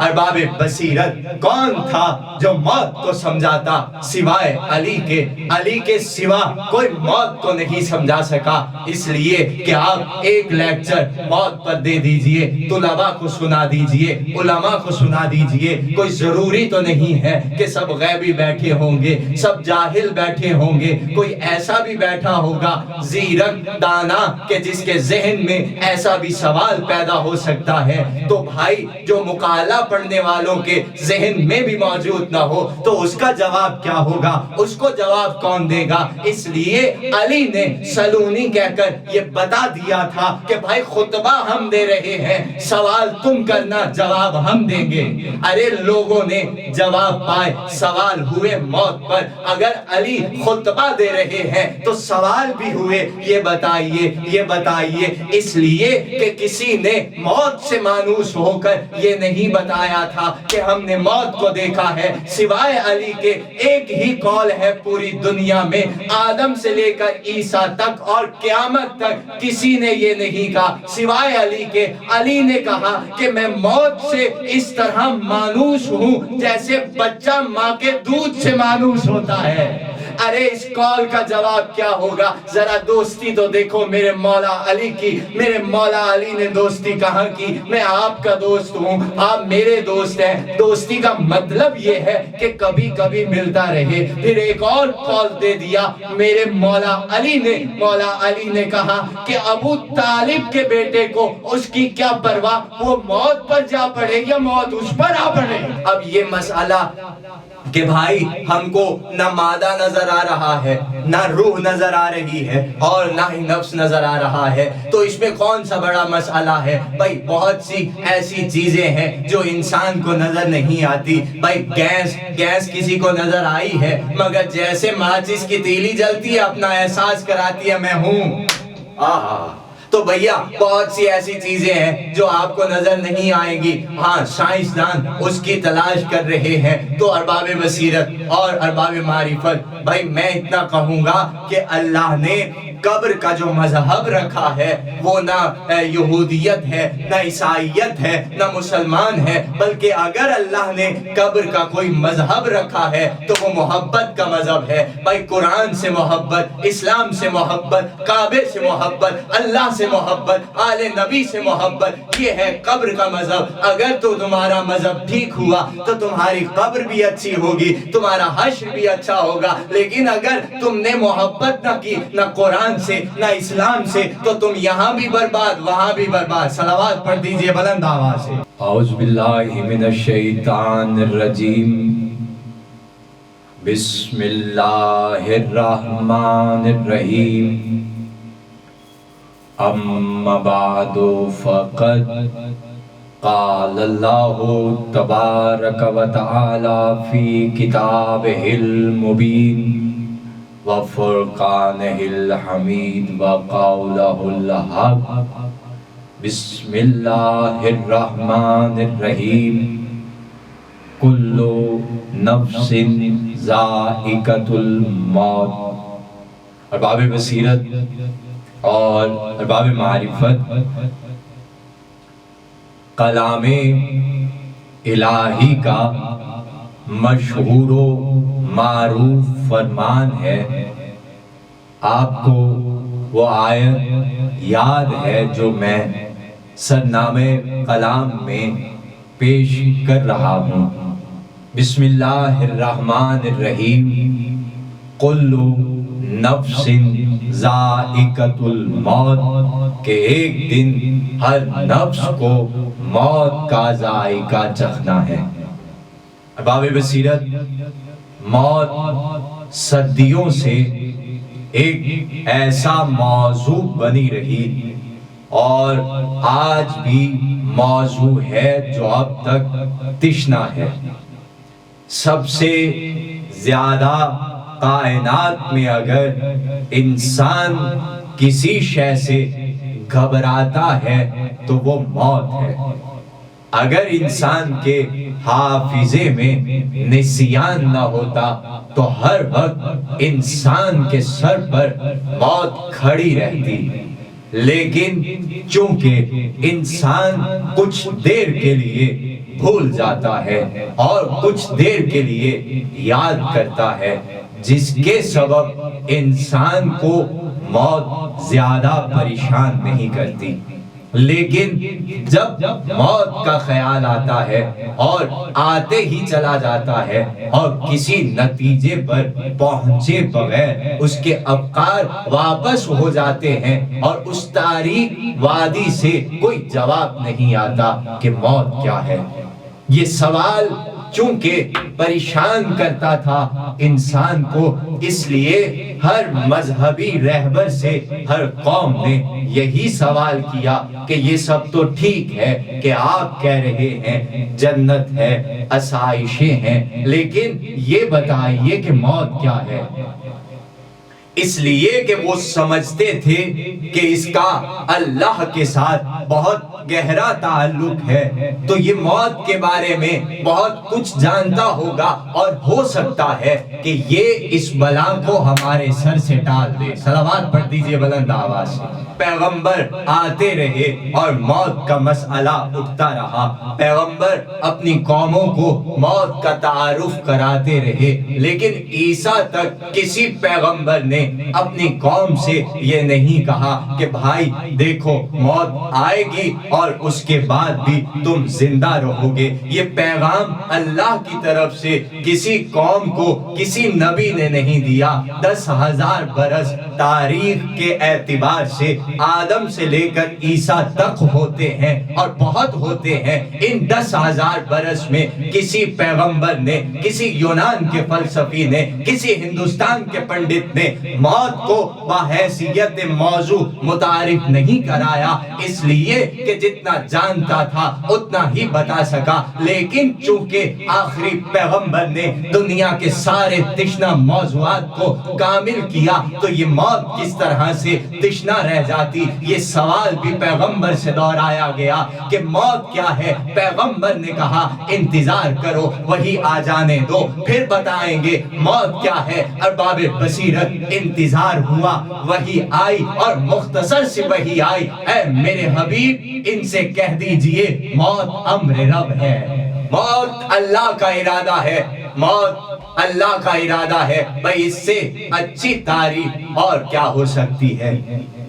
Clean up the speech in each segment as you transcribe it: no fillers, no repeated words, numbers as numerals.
ارباب بصیرت کون تھا جو موت کو سمجھاتا سوائے علی کے؟ علی کے سوا کوئی موت کو نہیں سمجھا سکا، اس لیے کہ آپ ایک لیکچر موت پر دے دیجئے، طلباء کو سنا دیجئے، علماء کو سنا دیجئے۔ کوئی ضروری تو نہیں ہے کہ سب غیبی بیٹھے ہوں گے، سب جاہل بیٹھے ہوں گے، کوئی ایسا بھی بیٹھا ہوگا زیرک دانا کہ جس کے ذہن میں ایسا بھی سوال پیدا ہو سکتا ہے۔ تو بھائی جو مقالہ پڑھنے والوں کے ذہن میں بھی موجود نہ ہو تو اس کا جواب کیا ہوگا؟ اس کو جواب کون دے گا؟ اس لیے علی نے سلونی کہہ کر یہ بتا دیا تھا کہ بھائی خطبہ ہم دے رہے ہیں، سوال تم کرنا، جواب ہم دیں گے۔ ارے لوگوں نے جواب پائے، سوال ہوئے موت پر۔ اگر علی خطبہ دے رہے ہیں تو سوال بھی ہوئے، یہ بتائیے، یہ بتائیے۔ اس لیے کہ کسی نے موت سے مانوس ہو کر یہ نہیں بتایا تھا کہ ہم نے موت کو دیکھا ہے۔ سوائے علی کے ایک ہی قول ہے پوری دنیا میں، آدم سے لے کر عیسیٰ تک اور قیامت تک کسی نے یہ نہیں کہا سوائے علی کے۔ علی نے کہا کہ میں موت سے اس طرح مانوس ہوں جیسے بچہ ماں کے دودھ سے مانوس ہوتا ہے۔ ارے اس قول کا جواب کیا ہوگا؟ ذرا دوستی تو دیکھو میرے مولا علی کی۔ میرے مولا علی نے دوستی کہاں کی؟ میں آپ کا دوست ہوں، آپ میرے دوست ہیں۔ دوستی کا مطلب یہ ہے کہ کبھی کبھی ملتا رہے۔ پھر ایک اور قول دے دیا میرے مولا علی نے کہا کہ ابو طالب کے بیٹے کو اس کی کیا پرواہ، وہ موت پر جا پڑے یا موت اس پر آ پڑے۔ اب یہ مسئلہ کہ بھائی ہم کو نہ مادہ نظر آ رہا ہے، نہ روح نظر آ رہی ہے، اور نہ ہی نفس نظر آ رہا ہے، تو اس میں کون سا بڑا مسئلہ ہے؟ بھائی بہت سی ایسی چیزیں ہیں جو انسان کو نظر نہیں آتی۔ بھائی گیس کسی کو نظر آئی ہے، مگر جیسے ماچس کی تیلی جلتی ہے اپنا احساس کراتی ہے میں ہوں۔ تو بھیا بہت سی ایسی چیزیں ہیں جو آپ کو نظر نہیں آئیں گی، ہاں سائنسدان اس کی تلاش کر رہے ہیں۔ تو ارباب بصیرت اور ارباب معرفت، بھائی میں اتنا کہوں گا کہ اللہ نے قبر کا جو مذہب رکھا ہے وہ نہ یہودیت ہے، نہ عیسائیت ہے، نہ مسلمان ہے، بلکہ اگر اللہ نے قبر کا کوئی مذہب رکھا ہے تو وہ محبت کا مذہب ہے۔ بھائی قرآن سے محبت، اسلام سے محبت، کعبے سے محبت، اللہ سے محبت، آل نبی سے محبت، یہ ہے قبر کا مذہب۔ اگر تو تمہارا مذہب ٹھیک ہوا تو تمہاری قبر بھی اچھی ہوگی، تمہارا حشر بھی اچھا ہوگا۔ لیکن اگر تم نے محبت نہ کی، نہ قرآن سے نہ اسلام سے، تو تم یہاں بھی برباد وہاں بھی برباد۔ صلوات پڑھ دیجئے بلند آواز سے۔ اعوذ باللہ من الشیطان الرجیم، بسم اللہ الرحمن الرحیم۔ اما بعد فقد قال اللہ تبارک و تعالی فی کتابہ المبین وفرقانہ الحمید وقولہ الحق۔ بسم اللہ الرحمن الرحیم، کل نفس ذائقۃ الموت۔ ارباب بصیرت اور ارباب معرفت، کلام الہی کا مشہور و معروف فرمان ہے۔ آپ کو وہ آیت یاد ہے جو میں سرنامے کلام میں پیش کر رہا ہوں۔ بسم اللہ الرحمن الرحیم، کل نفس ذائقۃ الموت، کہ ایک دن ہر نفس کو موت کا ذائقہ چکھنا ہے۔ ارباب بصیرت، موت صدیوں سے ایک ایسا موضوع بنی رہی اور آج بھی موضوع ہے جو اب تک تشنا ہے۔ سب سے زیادہ کائنات میں اگر انسان کسی شے سے گھبراتا ہے تو وہ موت ہے۔ اگر انسان کے حافظے میں نسیان نہ ہوتا تو ہر وقت انسان کے سر پر موت کھڑی رہتی، لیکن چونکہ انسان کچھ دیر کے لیے بھول جاتا ہے اور کچھ دیر کے لیے یاد کرتا ہے، جس کے سبب انسان کو موت زیادہ پریشان نہیں کرتی۔ لیکن جب موت کا خیال آتا ہے اور آتے ہی چلا جاتا ہے اور کسی نتیجے پر پہنچے بغیر اس کے افکار واپس ہو جاتے ہیں اور اس تاریک وادی سے کوئی جواب نہیں آتا کہ موت کیا ہے۔ یہ سوال چونکہ پریشان کرتا تھا انسان کو، اس لیے ہر مذہبی رہبر سے ہر قوم نے یہی سوال کیا کہ یہ سب تو ٹھیک ہے کہ آپ کہہ رہے ہیں جنت ہے، آسائشیں ہیں، لیکن یہ بتائیے کہ موت کیا ہے۔ اس لیے کہ وہ سمجھتے تھے کہ اس کا اللہ کے ساتھ بہت گہرا تعلق ہے، تو یہ موت کے بارے میں بہت کچھ جانتا ہوگا اور ہو سکتا ہے کہ یہ اس بلا کو ہمارے سر سے ٹال دے۔ صلوات پڑھ دیجئے بلند آواز سے۔ پیغمبر آتے رہے اور موت کا مسئلہ اٹھتا رہا، پیغمبر اپنی قوموں کو موت کا تعارف کراتے رہے، لیکن عیسیٰ تک کسی پیغمبر نے اپنی قوم سے یہ نہیں کہا کہ بھائی دیکھو موت آئے گی اور اس کے بعد بھی تم زندہ رہو گے۔ یہ پیغام اللہ کی طرف سے کسی قوم کو کسی نبی نے نہیں دیا۔ 10,000 برس تاریخ کے اعتبار سے آدم سے لے کر عیسیٰ تک ہوتے ہیں اور بہت ہوتے ہیں۔ ان 10,000 برس میں کسی پیغمبر نے، کسی یونان کے فلسفی نے، کسی ہندوستان کے پنڈت نے موت کو بحیثیت موضوع متعارف نہیں کرایا، اس لیے کہ جتنا جانتا تھا اتنا ہی بتا سکا۔ لیکن چونکہ آخری پیغمبر نے دنیا کے سارے تشنہ موضوعات کو کامل کیا، تو یہ موت کس طرح سے تشنہ رہ جاتی۔ یہ سوال بھی پیغمبر سے دہرایا گیا کہ موت کیا ہے۔ پیغمبر نے کہا انتظار کرو، وہی آ جانے دو، پھر بتائیں گے موت کیا ہے۔ ارباب بصیرت انتظار ہوا، وہی آئی اور مختصر سی وہی آئی، اے میرے حبیب ان سے کہہ دیجئے موت امر رب ہے، موت اللہ کا ارادہ ہے، موت اللہ کا ارادہ ہے۔ بھئی اس سے اچھی تعریف اور کیا ہو سکتی ہے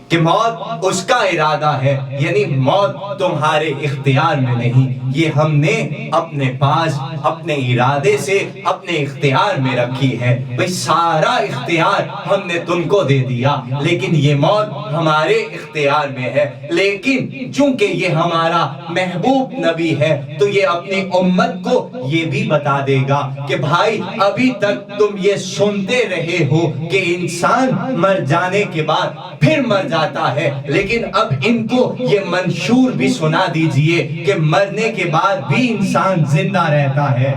کہ موت اس کا ارادہ ہے، یعنی موت تمہارے اختیار میں نہیں، یہ ہم نے اپنے پاس اپنے ارادے سے اپنے اختیار میں رکھی ہے۔ بھئی سارا اختیار ہم نے تم کو دے دیا، لیکن یہ موت ہمارے اختیار میں ہے۔ لیکن چونکہ یہ ہمارا محبوب نبی ہے تو یہ اپنی امت کو یہ بھی بتا دے گا کہ بھائی ابھی تک تم یہ سنتے رہے ہو کہ انسان مر جانے کے بعد پھر مر جاتا ہے، لیکن اب ان کو یہ منشور بھی سنا دیجئے کہ مرنے کے بعد بھی انسان زندہ رہتا ہے۔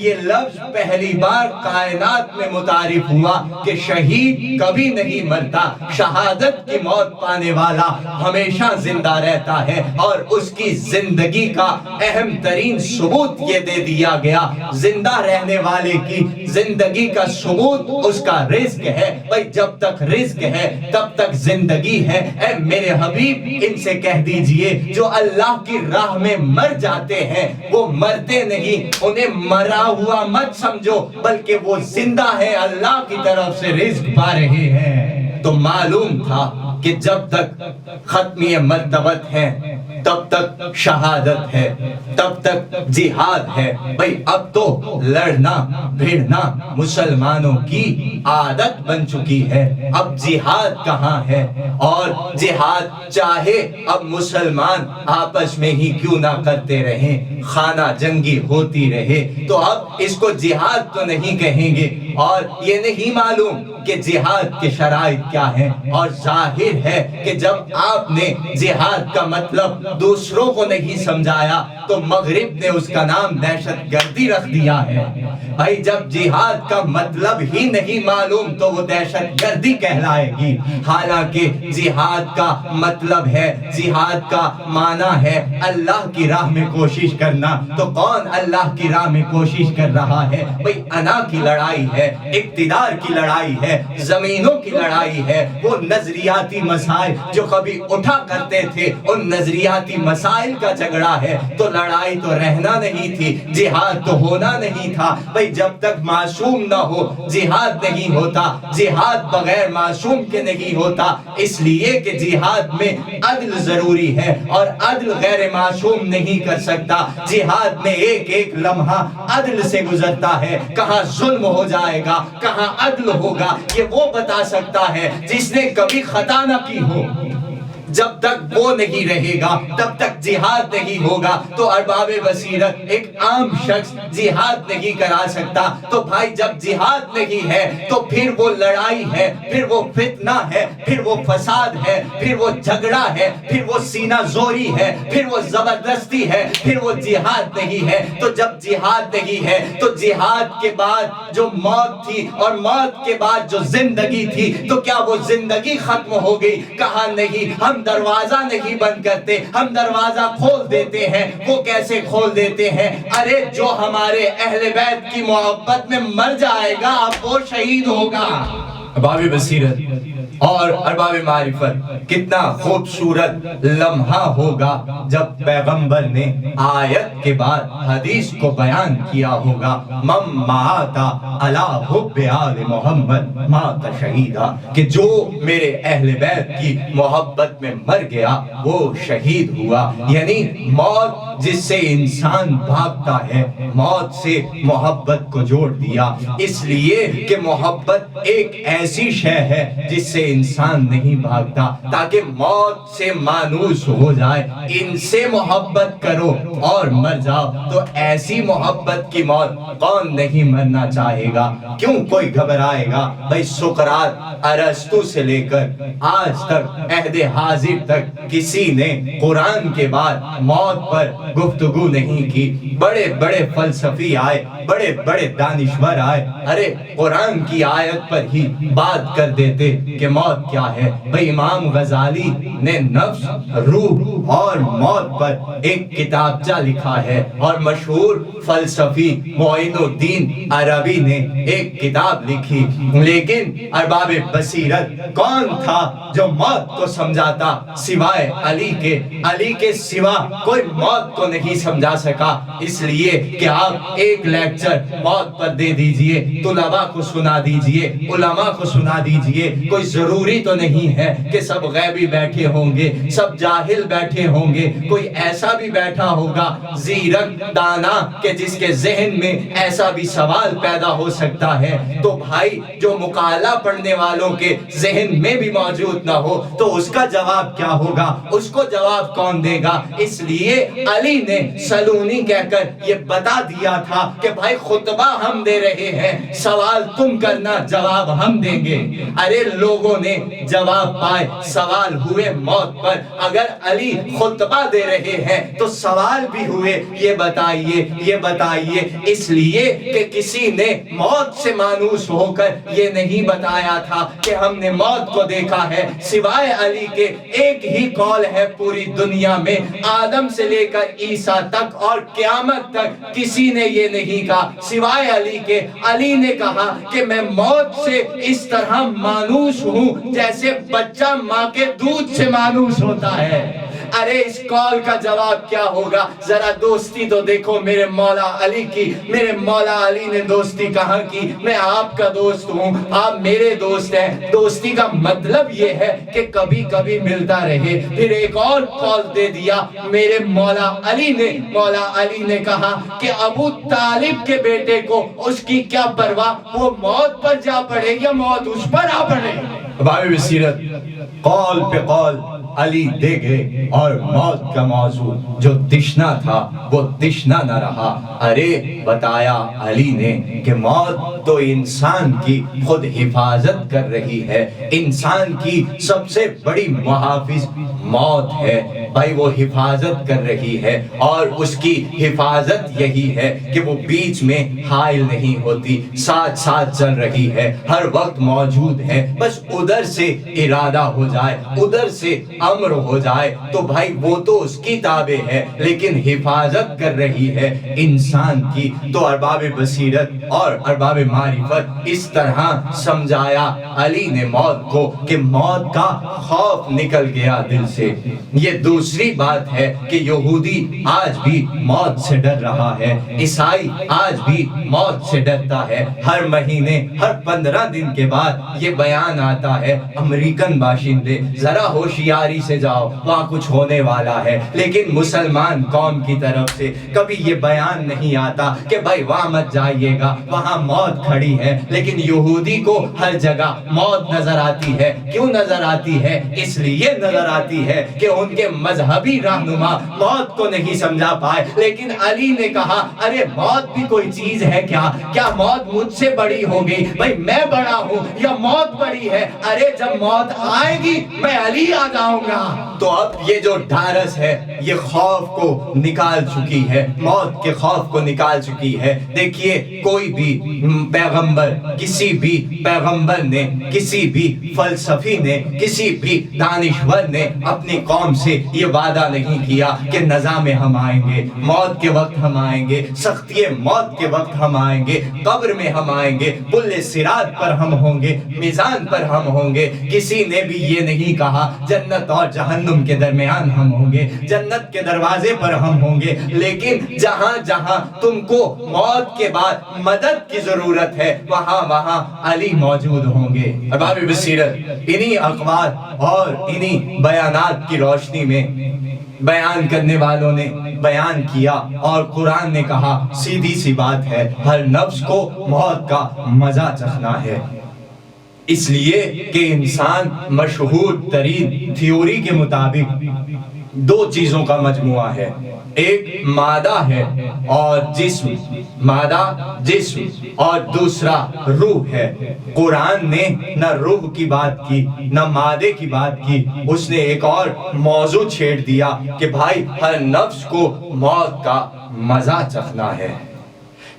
یہ لفظ پہلی بار کائنات میں متعارف ہوا کہ شہید کبھی نہیں مرتا، شہادت کی موت پانے والا ہمیشہ زندہ رہتا ہے، اور اس کی زندگی کا اہم ترین ثبوت یہ دے دیا گیا، زندہ رہنے والے کی زندگی کا ثبوت اس کا رزق ہے۔ بھئی جب تک رزق ہے تب تک زندگی ہے۔ اے میرے حبیب ان سے کہہ دیجئے جو اللہ کی راہ میں مر جاتے ہیں وہ مرتے نہیں، انہیں مرا ہوا مت سمجھو، بلکہ وہ زندہ ہے، اللہ کی طرف سے رزق پا رہے ہیں۔ تو معلوم تھا کہ جب تک ختمی مرتبت ہے تب تک شہادت ہے، تب تک جہاد ہے۔ بھئی اب تو لڑنا بھیڑنا مسلمانوں کی عادت بن چکی ہے، اب جہاد کہاں ہے؟ اور جہاد چاہے اب مسلمان آپس میں ہی کیوں نہ کرتے رہیں، خانہ جنگی ہوتی رہے، تو اب اس کو جہاد تو نہیں کہیں گے۔ اور یہ نہیں معلوم کہ جہاد کے شرائط کیا ہیں، اور ظاہر ہے کہ جب آپ نے جہاد کا مطلب دوسروں کو نہیں سمجھایا تو مغرب نے اس کا نام دہشت گردی رکھ دیا ہے۔ بھائی جب جہاد کا مطلب ہی نہیں معلوم تو وہ دہشت گردی کہلائے گی، حالانکہ جہاد کا مطلب ہے، جہاد کا معنی ہے اللہ کی راہ میں کوشش کرنا۔ تو کون اللہ کی راہ میں کوشش کر رہا ہے؟ بھائی انا کی لڑائی ہے، اقتدار کی لڑائی ہے، زمینوں کی لڑائی ہے، وہ نظریاتی مسائل جو کبھی اٹھا کرتے تھے ان نظریاتی نفسیاتی مسائل کا جھگڑا ہے تو لڑائی تو رہنا نہیں تھی، جہاد تو ہونا نہیں تھا۔ بھئی جب تک معصوم نہ ہو جہاد نہیں ہوتا، جہاد بغیر معصوم کے نہیں ہوتا، اس لیے کہ جہاد میں عدل ضروری ہے اور عدل غیر معصوم نہیں کر سکتا۔ جہاد میں ایک ایک لمحہ عدل سے گزرتا ہے، کہاں ظلم ہو جائے گا کہاں عدل ہوگا یہ وہ بتا سکتا ہے جس نے کبھی خطا نہ کی ہو۔ جب تک وہ نہیں رہے گا تب تک جہاد نہیں ہوگا۔ تو ارباب بصیرت ایک عام شخص جہاد نہیں کرا سکتا۔ تو بھائی جب جہاد نہیں ہے تو پھر وہ لڑائی ہے، پھر وہ فتنہ ہے، پھر وہ فساد ہے، پھر وہ جھگڑا ہے، پھر وہ سینہ زوری ہے، پھر وہ زبردستی ہے، پھر وہ جہاد نہیں ہے۔ تو جب جہاد نہیں ہے تو جہاد کے بعد جو موت تھی اور موت کے بعد جو زندگی تھی تو کیا وہ زندگی ختم ہو گئی؟ کہا نہیں۔ ہم دروازہ نہیں بند کرتے، ہم دروازہ کھول دیتے ہیں۔ وہ کیسے کھول دیتے ہیں؟ ارے جو ہمارے اہل بیت کی محبت میں مر جائے گا اب وہ شہید ہوگا۔ ارباب بصیرت اور ارباب معرفت کتنا خوبصورت لمحہ ہوگا جب پیغمبر نے آیت کے بعد حدیث کو بیان کیا ہوگا، من مات علی حب آل محمد مات شہیدا، کہ جو میرے اہل بیت کی محبت میں مر گیا وہ شہید ہوا۔ یعنی موت جس سے انسان بھاگتا ہے، موت سے محبت کو جوڑ دیا، اس لیے کہ محبت ایک ایسی شے ہے جس سے انسان نہیں بھاگتا، تاکہ موت سے مانوس ہو جائے۔ ان سے محبت کرو اور مر جاؤ۔ تو ایسی محبت کی موت کون نہیں مرنا چاہے گا؟ کیوں کوئی گھبرائے گا؟ بھئی سقراط ارسطو سے لے کر آج تک عہد حاضر تک کسی نے قرآن کے بعد موت پر گفتگو نہیں کی۔ بڑے بڑے فلسفی آئے، بڑے بڑے دانشور آئے، ارے قرآن کی آیت پر ہی بات کر دیتے کہ موت کیا ہے۔ بھئی امام غزالی نے نفس، روح اور موت پر ایک کتابچہ لکھا ہے، اور مشہور فلسفی معین الدین عربی نے ایک کتاب لکھی۔ لیکن ارباب بصیرت کون تھا جو موت کو سمجھاتا سوائے علی کے؟ علی کے سوا کوئی موت کو نہیں سمجھا سکا، اس لیے کہ آپ ایک لیکچر موت پر دے دیجئے، طلباء کو سنا دیجئے، علماء کو سنا دیجئے۔ کوئی ضروری تو نہیں ہے کہ سب غیبی بیٹھے ہوں گے، سب جاہل بیٹھے ہوں گے، کوئی ایسا بھی بیٹھا ہوگا زیرک دانا کہ جس کے ذہن میں ایسا بھی سوال پیدا ہو سکتا ہے۔ تو بھائی جو مقالہ پڑھنے والوں کے ذہن میں بھی موجود نہ ہو تو اس کا جواب کیا ہوگا؟ اس کو جواب کون دے گا؟ اس لیے علی نے سلونی کہہ کر یہ بتا دیا تھا کہ بھائی خطبہ ہم دے رہے ہیں، سوال تم کرنا، جواب ہم دیں گے۔ ارے لوگوں نے جواب پائے، سوال ہوئے موت پر۔ اگر علی خطبہ دے رہے ہیں تو سوال بھی ہوئے، یہ بتائیے یہ بتائیے، اس لیے کہ کسی نے موت سے مانوس ہو کر یہ نہیں بتایا تھا کہ ہم نے موت کو دیکھا ہے۔ سوائے علی کے ایک ہی قول ہے پوری دنیا میں، آدم سے لے کر عیسیٰ تک اور قیامت تک کسی نے یہ نہیں کہا سوائے علی کے۔ علی نے کہا کہ میں موت سے اس طرح مانوس ہوں جیسے بچہ ماں کے دودھ سے مانوس ہوتا ہے۔ ارے اس کال کا جواب کیا ہوگا؟ ذرا دوستی تو دیکھو میرے مولا علی کی۔ میرے مولا علی نے دوستی کہاں کی؟ میں آپ کا دوست ہوں، آپ میرے دوست ہیں۔ دوستی کا مطلب یہ ہے کہ کبھی کبھی ملتا رہے۔ پھر ایک اور کال دے دیا میرے مولا علی نے۔ مولا علی نے کہا کہ ابو طالب کے بیٹے کو اس کی کیا پرواہ، وہ موت پر جا پڑے یا موت اس پر آ پڑے۔ ارباب بصیرت قول پہ قول علی دے گئے، اور موت کا موضوع جو تشنا تھا وہ تشنا نہ رہا۔ ارے بتایا علی نے کہ موت تو انسان کی خود حفاظت کر رہی ہے، انسان کی سب سے بڑی محافظ موت ہے۔ بھائی وہ حفاظت کر رہی ہے، اور اس کی حفاظت یہی ہے کہ وہ بیچ میں حائل نہیں ہوتی، ساتھ ساتھ چل رہی ہے، ہر وقت موجود ہے۔ بس ادھر سے ارادہ ہو جائے، ادھر سے امر ہو جائے تو بھائی وہ تو اس کی تابع ہے، لیکن حفاظت کر رہی ہے انسان کی۔ تو ارباب بصیرت اور ارباب معرفت اس طرح سمجھایا علی نے موت کو کہ موت کا خوف نکل گیا دل سے۔ یہ دوسرا دوسری بات ہے کہ یہودی آج بھی موت سے ڈر رہا ہے، عیسائی آج بھی موت سے ڈرتا ہے۔ ہر مہینے، ہر 15 دن کے بعد یہ بیان آتا ہے، امریکن باشندے ذرا ہوشیاری سے جاؤ، وہاں کچھ ہونے والا ہے۔ لیکن مسلمان قوم کی طرف سے کبھی یہ بیان نہیں آتا کہ بھائی وہاں مت جائیے گا، وہاں موت کھڑی ہے۔ لیکن یہودی کو ہر جگہ موت نظر آتی ہے۔ کیوں نظر آتی ہے؟ اس لیے نظر آتی ہے کہ ان کے مذہبی رہنما موت کو نہیں سمجھا پائے۔ لیکن علی نے کہا ارے موت بھی کوئی چیز ہے کیا موت مجھ سے بڑی ہو گئی؟ بھائی میں بڑا ہوں یا موت بڑی ہے؟ ارے جب موت آئے گی میں علی آ جاؤں گا۔ تو اب یہ جو ڈھارس ہے یہ خوف کو نکال چکی ہے، موت کے خوف کو نکال چکی ہے۔ دیکھیے کوئی بھی پیغمبر، کسی بھی پیغمبر نے، کسی بھی فلسفی نے، کسی بھی دانشور نے اپنی قوم سے یہ وعدہ نہیں کیا کہ نزا میں ہم آئیں گے، موت کے وقت ہم آئیں گے، سختی موت کے وقت ہم آئیں گے، قبر میں ہم آئیں گے، پل صراط پر ہم ہوں گے، میزان پر ہم ہوں گے۔ کسی نے بھی یہ نہیں کہا جنت اور جہنم کے درمیان ہم ہوں گے، جنت کے دروازے پر ہم ہوں گے۔ لیکن جہاں جہاں تم کو موت کے بعد مدد کی ضرورت ہے وہاں وہاں علی موجود ہوں گے۔ ارباب بصیرت انہی اقوال اور انہی بیانات کی روشنی میں بیان کرنے والوں نے بیان کیا، اور قرآن نے کہا سیدھی سی بات ہے، ہر نفس کو موت کا مزہ چکھنا ہے۔ اس لیے کہ انسان مشہور ترین تھیوری کے مطابق دو چیزوں کا مجموعہ ہے، ایک مادہ ہے اور جسم، مادہ جسم، اور دوسرا روح ہے۔ قرآن نے نہ روح کی بات کی نہ مادے کی بات کی، اس نے ایک اور موضوع چھیڑ دیا کہ بھائی ہر نفس کو موت کا مزہ چکھنا ہے۔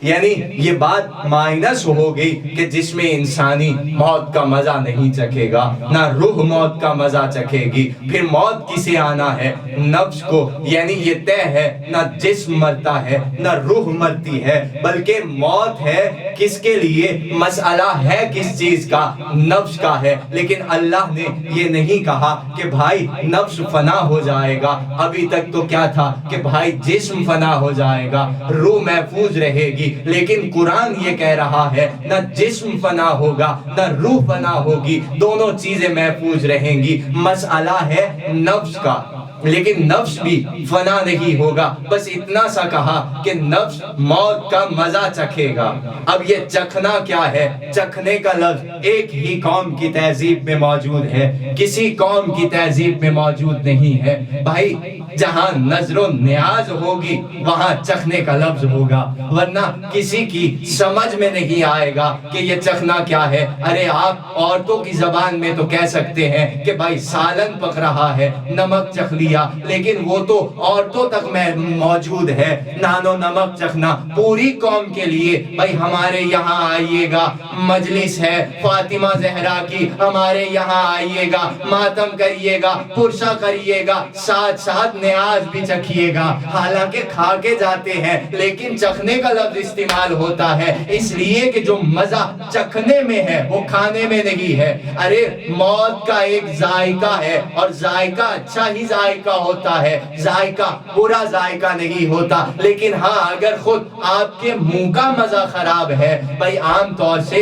یعنی یہ بات مائنس ہو گئی کہ جسم انسانی موت کا مزہ نہیں چکھے گا، نہ روح موت کا مزہ چکھے گی۔ پھر موت کسے آنا ہے؟ نفس کو۔ یعنی یہ طے ہے نہ جسم مرتا ہے نہ روح مرتی ہے، بلکہ موت ہے کس کے لیے؟ مسئلہ ہے کس چیز کا؟ نفس کا ہے۔ لیکن اللہ نے یہ نہیں کہا کہ بھائی نفس فنا ہو جائے گا، ابھی تک تو کیا تھا کہ بھائی جسم فنا ہو جائے گا، روح محفوظ رہے گی۔ لیکن قرآن یہ کہہ رہا ہے نہ جسم فنا ہوگا نہ روح فنا ہوگی، دونوں چیزیں محفوظ رہیں گی۔ مسئلہ ہے نفس کا، لیکن نفس بھی فنا نہیں ہوگا۔ بس اتنا سا کہا کہ نفس موت کا مزہ چکھے گا۔ اب یہ چکھنا کیا ہے؟ چکھنے کا لفظ ایک ہی قوم کی تہذیب میں موجود ہے، کسی قوم کی تہذیب میں موجود نہیں ہے۔ بھائی جہاں نظر و نیاز ہوگی وہاں چکھنے کا لفظ ہوگا، ورنہ کسی کی سمجھ میں نہیں آئے گا کہ یہ چکھنا کیا ہے۔ ارے آپ عورتوں کی زبان میں تو کہہ سکتے ہیں کہ بھائی سالن پک رہا ہے، نمک چکھ لیا، لیکن وہ تو عورتوں تک میں موجود ہے۔ نان و نمک چکھنا پوری قوم کے لیے، بھائی ہمارے یہاں آئیے گا، مجلس ہے فاطمہ زہرا کی، ہمارے یہاں آئیے گا، ماتم کریے گا، پرسہ کریے گا، ساتھ ساتھ نیاز بھی چکھیے گا۔ حالانکہ کھا کے جاتے ہیں لیکن چکھنے کا لفظ استعمال ہوتا ہے، اس لیے کہ جو مزہ چکھنے میں ہے وہ کھانے میں نہیں ہے۔ ارے موت کا ایک ذائقہ ہے، اور ذائقہ اچھا ہی ذائقہ ہوتا ہے، ذائقہ برا ذائقہ نہیں ہوتا۔ لیکن ہاں اگر خود آپ کے منہ کا مزہ خراب ہے، بھائی عام طور سے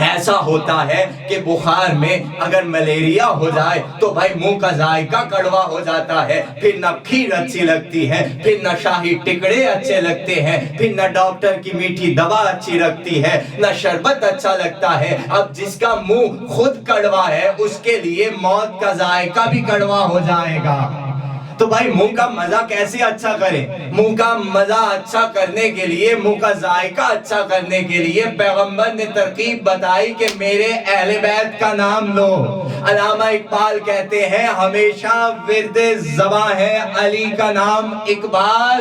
ایسا ہوتا ہے کہ بخار میں اگر ملیریا ہو جائے تو بھائی منہ کا ذائقہ کڑوا ہو جاتا ہے، پھر نہ کھیر اچھی لگتی ہے، پھر نہ شاہی ٹکڑے اچھے لگتے ہیں، پھر نہ ڈاکٹر کی میٹھی دوا اچھی لگتی ہے، نہ شربت اچھا لگتا ہے۔ اب جس کا منہ خود کڑوا ہے اس کے لیے موت کا ذائقہ بھی کڑوا ہو جائے گا۔ تو بھائی منہ کا مزہ کیسے اچھا کریں؟ منہ کا مزہ اچھا کرنے کے لیے، منہ کا ذائقہ اچھا کرنے کے لیے پیغمبر نے ترکیب بتائی کہ میرے اہل بیت کا نام لو۔ علامہ اقبال کہتے ہیں ہمیشہ ورد زباں ہے علی کا نام، اقبال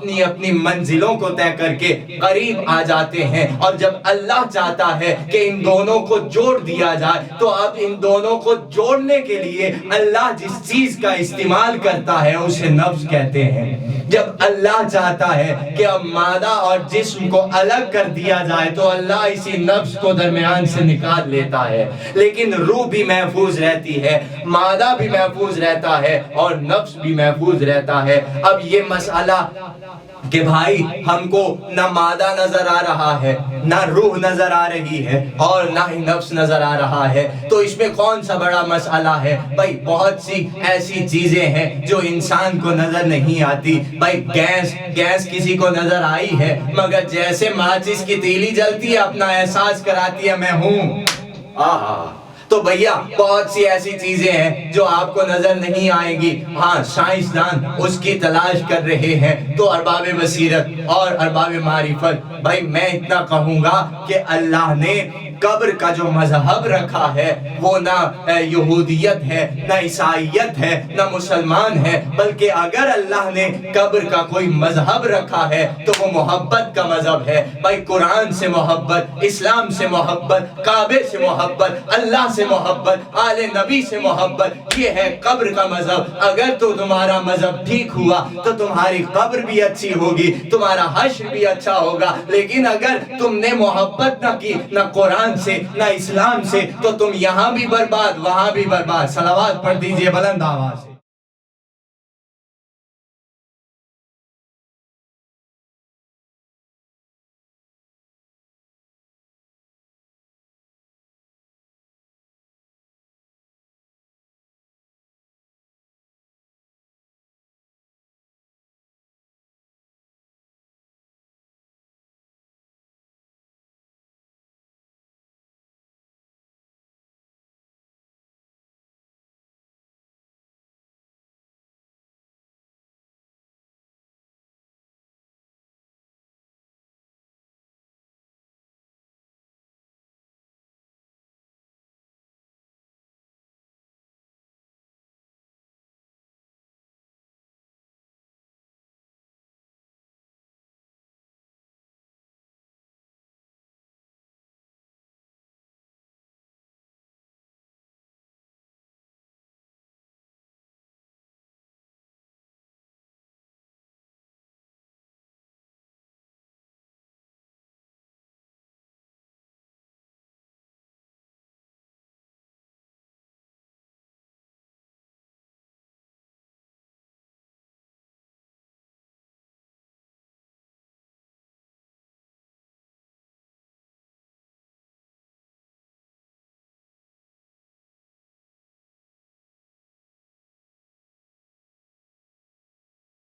اپنی اپنی منزلوں کو طے کر کے قریب آ جاتے ہیں، اور جب اللہ چاہتا ہے کہ ان دونوں کو جوڑ دیا جائے تو اب ان دونوں کو جوڑنے کے لیے اللہ جس چیز کا استعمال کرتا ہے اسے نفس کہتے ہیں۔ جب اللہ چاہتا ہے کہ اب مادہ اور جسم کو الگ کر دیا جائے تو اللہ اسی نفس کو درمیان سے نکال لیتا ہے، لیکن روح بھی محفوظ رہتی ہے، مادہ بھی محفوظ رہتا ہے اور نفس بھی محفوظ رہتا ہے۔ اب یہ مسئلہ کہ بھائی ہم کو نہ مادہ نظر آ رہا ہے، نہ روح نظر آ رہی ہے اور نہ ہی نفس نظر آ رہا ہے، تو اس میں کون سا بڑا مسئلہ ہے؟ بھائی بہت سی ایسی چیزیں ہیں جو انسان کو نظر نہیں آتی۔ بھائی گیس کسی کو نظر آئی ہے، مگر جیسے ماچس کی تیلی جلتی ہے اپنا احساس کراتی ہے میں ہوں۔ تو بھیا بہت سی ایسی چیزیں ہیں جو آپ کو نظر نہیں آئیں گی، ہاں سائنسدان اس کی تلاش کر رہے ہیں۔ تو ارباب بصیرت اور ارباب معرفت، بھائی میں اتنا کہوں گا کہ اللہ نے قبر کا جو مذہب رکھا ہے وہ نہ یہودیت ہے، نہ عیسائیت ہے، نہ مسلمان ہے، بلکہ اگر اللہ نے قبر کا کوئی مذہب رکھا ہے تو وہ محبت کا مذہب ہے۔ بھائی قرآن سے محبت، اسلام سے محبت، کعبے سے محبت، اللہ سے محبت، آل نبی سے محبت، یہ ہے قبر کا مذہب۔ اگر تو تمہارا مذہب ٹھیک ہوا تو تمہاری قبر بھی اچھی ہوگی، تمہارا حشر بھی اچھا ہوگا، لیکن اگر تم نے محبت نہ کی نہ قرآن سے نہ اسلام سے تو تم یہاں بھی برباد وہاں بھی برباد۔ صلوات پڑھ دیجئے بلند آواز سے۔